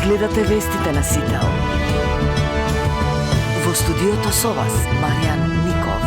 Гледате вестите на Сител. Во студиото со вас, Маријан Ников.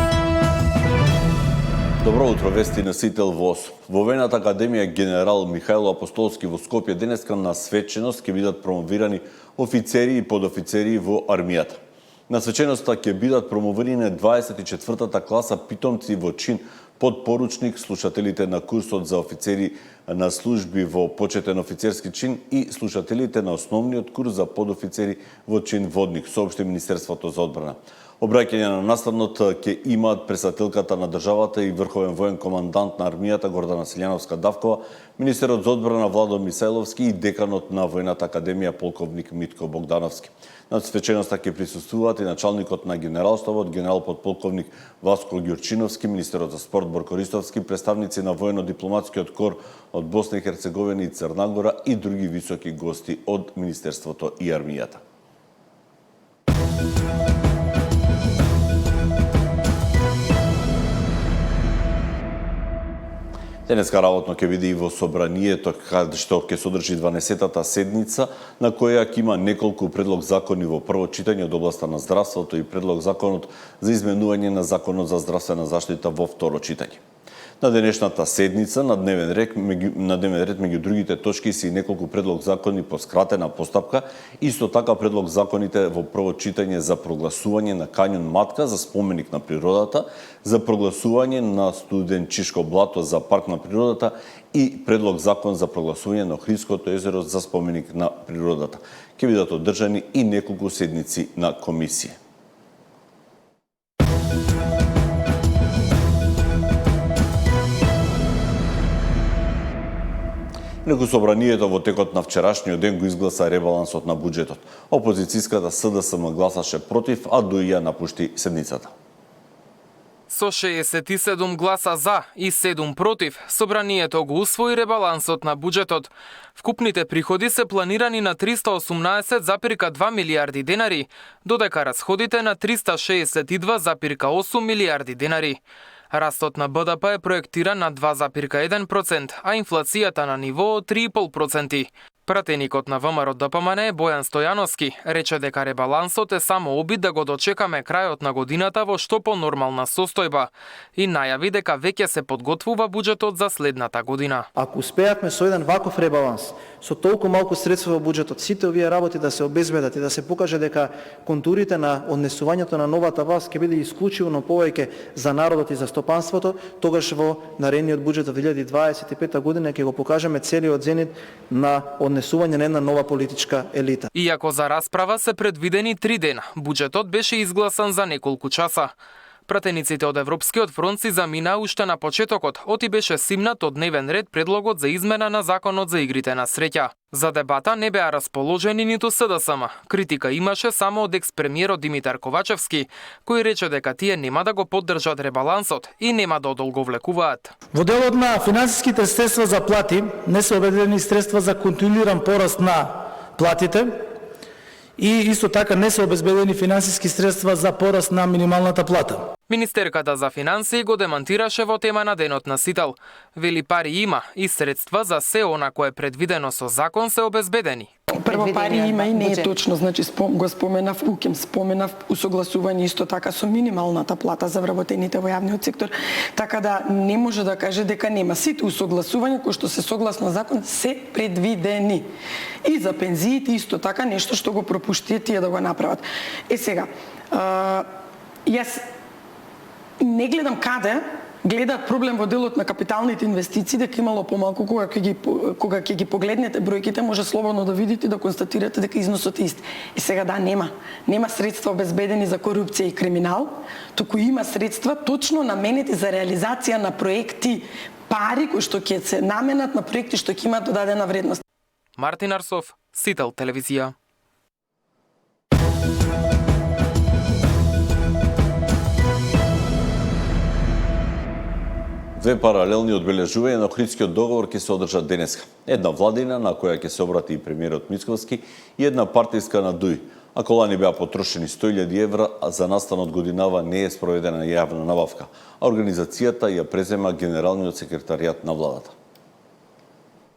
Добро утро, вести на Сител ВОС. Во Воената академија генерал Михајло Апостолски во Скопје денеска на свеченост ќе бидат промовирани офицери и подофицери во армијата. На свеченоста ќе бидат промовирани 24-та класа питомци во чин подпоручник, слушателите на курсот за офицери на служби во почетен офицерски чин и слушателите на основниот курс за подофицери во чин водник, соопшти Министерството за одбрана. Обраќање на наставнот ќе имаат председателката на државата и врховен воен командант на армијата Гордана Силјановска Давкова, министерот за одбрана Владо Мисајловски и деканот на Воената академија полковник Митко Богдановски. На свеченоста ќе присуствуваат и началникот на генералството, генерал подполковник Васко Ѓурчиновски, министерот за спорт Борко Ристовски, представници на воено-дипломатскиот кор од Босна и Херцеговина и Црна Гора и други високи гости од министерството и армијата. Денеска работно ќе биде и во собранието, што ќе содржи 12-та седница, на која ќе има неколку предлог закони во прво читање од областа на здравството и предлог законот за изменување на законот за здравствена заштита во второ читање. На денешната седница на дневен ред меѓу другите точки се и неколку предлог закони по скратена постапка, исто така предлог законите во прво читање за прогласување на кањон Матка за споменик на природата, за прогласување на Студенчишко блато за парк на природата и предлог закон за прогласување на Охридското езеро за споменик на природата. Ќе бидат одржани и неколку седници на комисија. Неко собранието во текот на вчерашниот ден го изгласа ребалансот на буџетот. Опозицијската СДСМ гласаше против, а ДУИ ја напушти седницата. Со 67 гласа за и 7 против, собранието го усвои ребалансот на буџетот. Вкупните приходи се планирани на 318,2 милијарди денари, додека расходите на 362,8 милијарди денари. Растот на БДП е проектиран на 2,1%, а инфлацијата на ниво 3,5%. Пратеникот на ВМРО ДПМН Бојан Стојановски рече дека ребалансот е само обид да го дочекаме крајот на годината во што понормална состојба и најави дека веќе се подготвува буџетот за следната година. Ако успеавме со еден ваков ребаланс, со толку малку средства во буџетот, сите овие работи да се обезбедат и да се покаже дека контурите на однесувањето на новата власт ќе биде исклучивно повеќе за народот и за стопанството, тогаш во наредниот буџет за 2025 година ќе го покажеме целиот зенит на однесување на една нова политичка елита. Иако за расправа се предвидени 3 дена, буџетот беше изгласан за неколку часа. Пратениците од Европскиот фронт си замина уште на почетокот, оти беше симнат од дневен ред предлогот за измена на законот за игрите на среќа. За дебата не беа расположени ниту СДСМ. Критика имаше само од екс-премиерот Димитар Ковачевски, кој рече дека тие нема да го поддржат ребалансот и нема да одолговлекуваат. Во делот на финансиските средства за плати не се обедени средства за континуиран пораст на платите и исто така не се обезбедени финансиски средства за пораст на минималната плата. Министерката за финансии го демантираше во тема на денот на Сител. Вели пари има и средства за се она кое предвидено со закон се обезбедени. Прво пари има и не е точно, значи го споменав УКИМ, споменав усогласување исто така со минималната плата за вработените во јавниот сектор, така да не може да каже дека нема. Сите усогласувања кои што се согласно закон се предвидени. И за пензиите исто така нешто што го пропуштија тие да го направат. Сега, јас не гледам каде гледаат проблем во делот на капиталните инвестиции, дека имало помалку кога ќе ги погледнете бројките, може слободно да видите и да констатирате дека износот е ист. И сега да, нема средства обезбедени за корупција и криминал, туку има средства точно наменети за реализација на проекти, пари кои што ќе се наменат на проекти што ќе имаат додадена вредност. Мартин Арсов, Сител телевизија. Две паралелни одбележувања на Охридскиот договор ќе се одржат денеска. Една владина на која ќе се обрати и премиерот Мицковски и една партиска на ДУИ. Ако лани беа потрошени 100.000 евра, а за настанот годинава не е спроведена јавна набавка, а организацијата ја презема Генералниот секретаријат на владата.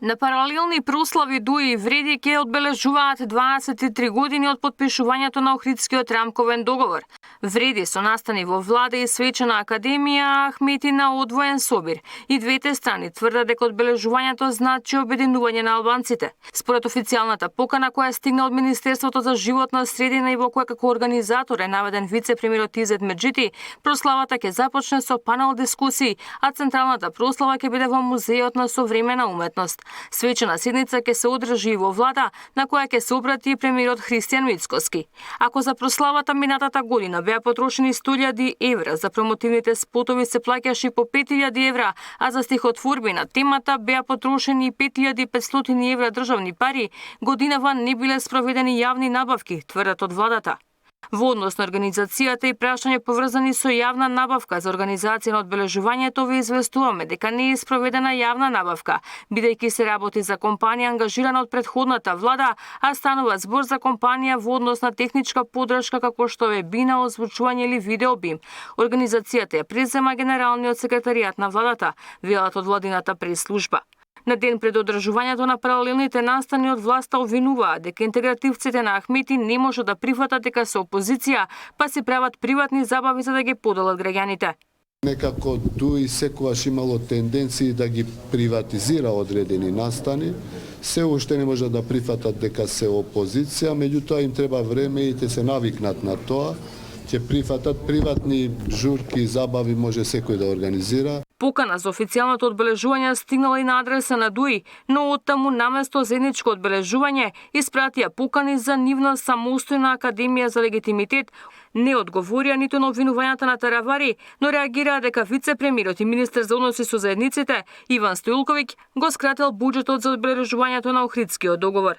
На паралелни прослави Дуи и Вреди ќе одбележуваат 23 години од подпишувањето на Охридскиот рамковен договор. Вреди со настани во влада и свечена академија, а Ахмети на одвоен собир. И двете страни тврдат дека одбележувањето значи обединување на албанците. Според официјалната покана која стигна од Министерството за животна средина и во која како организатор е наведен вице-премиерот Изет Меджити, прославата ќе започне со панел дискусии, а централната прослава ќе биде во Музејот на современа уметност. Свечена седница ќе се одржи и во влада, на која ќе се обрати и премиерот Христијан Мицкоски. Ако за прославата минатата година беа потрошени 100.000 евра, за промотивните спотови се плаќаше по 5.000 евра, а за стихотворби на темата беа потрошени 5.500 евра државни пари, годинава не биле спроведени јавни набавки, тврдат од владата. Во однос на организацијата и прашање поврзани со јавна набавка за организација на одбележувањето ви известуваме дека не е спроведена јавна набавка, бидејќи се работи за компанија ангажирана од претходната влада, а станува збор за компанија во однос на техничка поддршка како што е бина, озвучување или видеобим. Организацијата ја презема генералниот секретаријат на владата, велат од владината прес-служба. На ден пред одржувањето на паралелните настани од власта обвинуваа дека интегративците на Ахмети не може да прифатат дека се опозиција, па си прават приватни забави за да ги поделат граѓаните. Некако Дуи секогаш имало тенденции да ги приватизира одредени настани, се уште не може да прифатат дека се опозиција, меѓутоа им треба време и те се навикнат на тоа, ќе прифатат приватни журки и забави може секој да организира. Покана за официјалното одбележување стигнала и на адреса на Дуи, но оттаму наместо заедничко одбележување испратија покани за нивна самостојна академија за легитимитет. Не одговорија ниту на обвинувањата на Таравари, но реагираа дека вице-премиерот и министер за односи со заедниците Иван Стоилковиќ го скратил буџетот за одбележувањето на Охридскиот договор.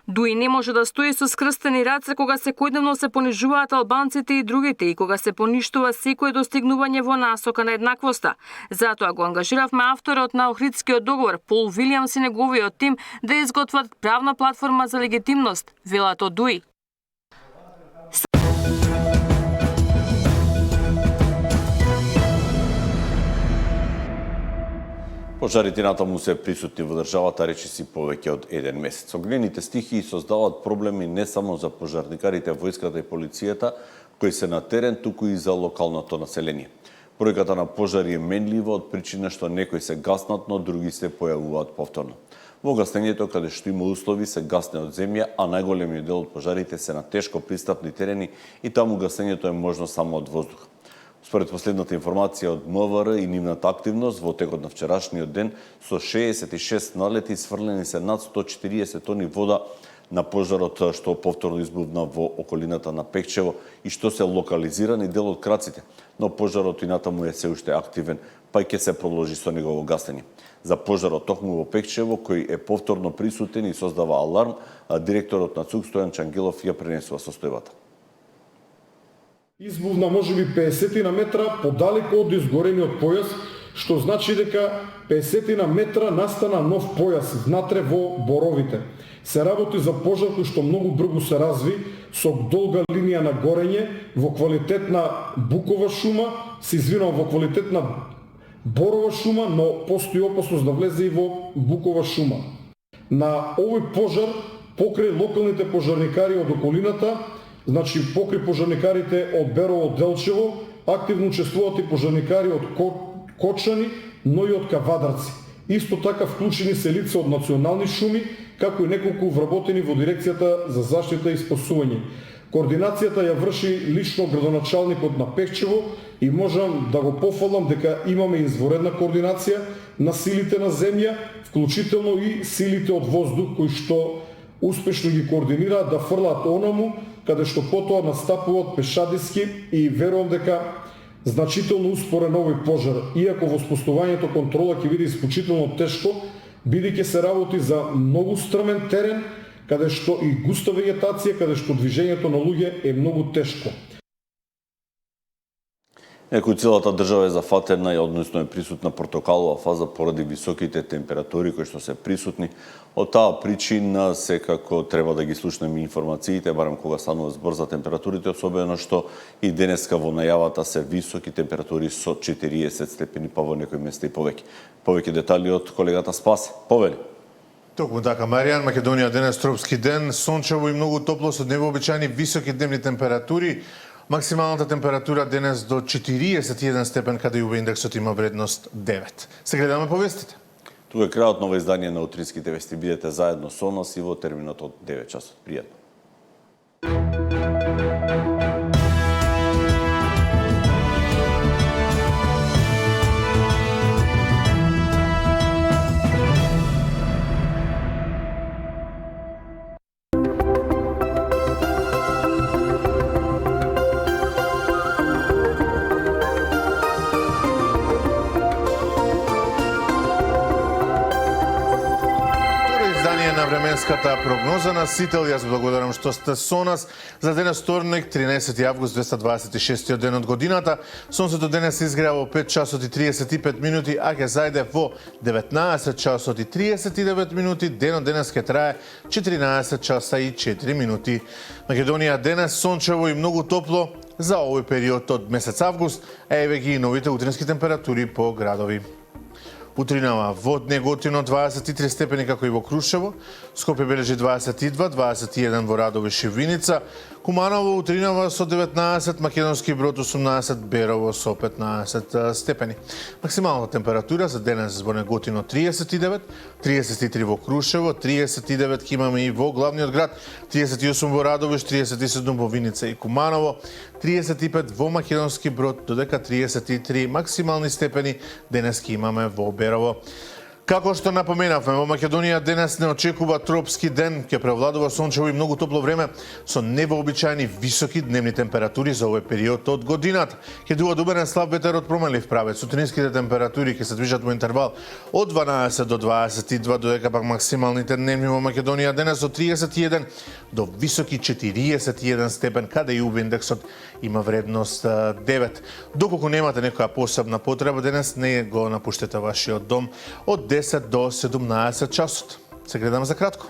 Дуи не може да стои со скрстени раце кога секојдневно се понижуваат албанците и другите и кога се поништува секое достигнување во насока на еднаквоста. Затоа го ангажиравме авторот на Охридскиот договор, Пол Вилијамс и неговиот тим да изготват правна платформа за легитимност, велат од Дуи. Пожарите натаму се присутни во државата речиси повеќе од еден месец. Огнените стихии создаваат проблеми не само за пожарникарите, војската и полицијата, кои се на терен, туку и за локалното население. Бројката на пожари е менлива од причина што некои се гаснат, но други се појавуваат повторно. Во гаснењето, каде што има услови, се гасне од земја, а најголемиот дел од пожарите се на тешко пристапни терени и таму гаснењето е можно само од воздух. Според последната информација од МВР и нивната активност во текот на вчерашниот ден, со 66 налети сврлени се над 140 тони вода на пожарот што повторно избувна во околината на Пекчево и што се локализирани дел од краците, но пожарот и натаму е се уште активен, па и ќе се продолжи со негово гасење. За пожарот токму во Пекчево, кој е повторно присутен и создава аларм, директорот на ЦУК Стојан Чангелов ја пренесува состојбата. Избувна можеби 50 метра подалеку од изгорениот појас, што значи дека 50 метра настана нов појас внатре во боровите. Се работи за пожар кој што многу брзо се разви, со долга линија на горење, во квалитетна букова шума, се извинувам, во квалитетна борова шума, но постои опасност да влезе и во букова шума. На овој пожар, покрај локалните пожарникари од околината, значи покрај пожарникарите од Берово, Делчево, активно учествуваат и пожарникари од Кочани, но и од Кавадарци. Исто така вклучени се лица од национални шуми, како и неколку вработени во дирекцијата за заштита и спасување. Координацијата ја врши лично градоначалникот на Пекчево и можам да го пофалам дека имаме изворедна координација на силите на земја, вклучително и силите од воздух кои што успешно ги координираат да фрлаат онаму каде што потоа настапуваат пешадиски и верувам дека значително успорен овој пожар, иако во споставувањето контрола ќе биде исклучително тешко, бидејќи се работи за многу стрмен терен, каде што и густа вегетација, каде што движењето на луѓе е многу тешко. Некој целата држава е зафатена и односно е присутна портокалова фаза поради високите температури кои што се присутни. Од таа причина секако треба да ги слушнеме информациите, барем кога станува збор за температурите, особено што и денеска во најавата се високи температури со 40 степени, па во некои места и повеќе. Повеќе детали од колегата Спас. Повели. Токму така, Маријан, Македонија денес тропски ден, сончево и многу топло со невообичаени високи дневни температури. Максималната температура денес до 41 степен, каде УВ индексот има вредност 9. Се гледаме по вестите. Тука е крајот на ова издание на Утринските вести. Бидете заедно со нас и во терминот од 9 часот. Пријатно. На временската прогноза на Сител. Јас благодарам што сте со нас. За денес вторник, 13 август 226 ден од годината. Сонцето денес изгреа во 5 часот и 35 минути, а ќе зајде во 19 часот и 39 минути. Денот денес ќе трае 14 часа и 4 минути. Македонија денес сончево и многу топло за овој период од месец август, а еве ги и новите утрински температури по градови. Утринава во Неготино 23 степени како и во Крушево, Скопје бележи 22, 21 во Радово и Шивиница, Куманово утринава со 19, Македонски Брод 18, Берово со 15 степени. Максимална температура за денес во Неготино 39, 33 во Крушево, 39 ќе имаме и во главниот град, 38 во Радовиш, 37 во Виница и Куманово, 35 во Македонски Брод, додека 33 максимални степени денес ќе имаме во Берово. Како што напоменавме, во Македонија денес не очекува тропски ден, ќе превладува сончево и многу топло време со невообичаени високи дневни температури за овој период од годината. Ќе дува дуберен слаб ветер од променлив правец. Утринските температури ќе се движат во интервал од 12 до 22, додека пак максималните дневни во Македонија денес од 31 до високи 41 степен, каде и УВ индексот има вредност 9. Доколку немате некоја посебна потреба денес, не го напуштете вашиот дом од 10 до 17 часот. Се гледаме за кратко.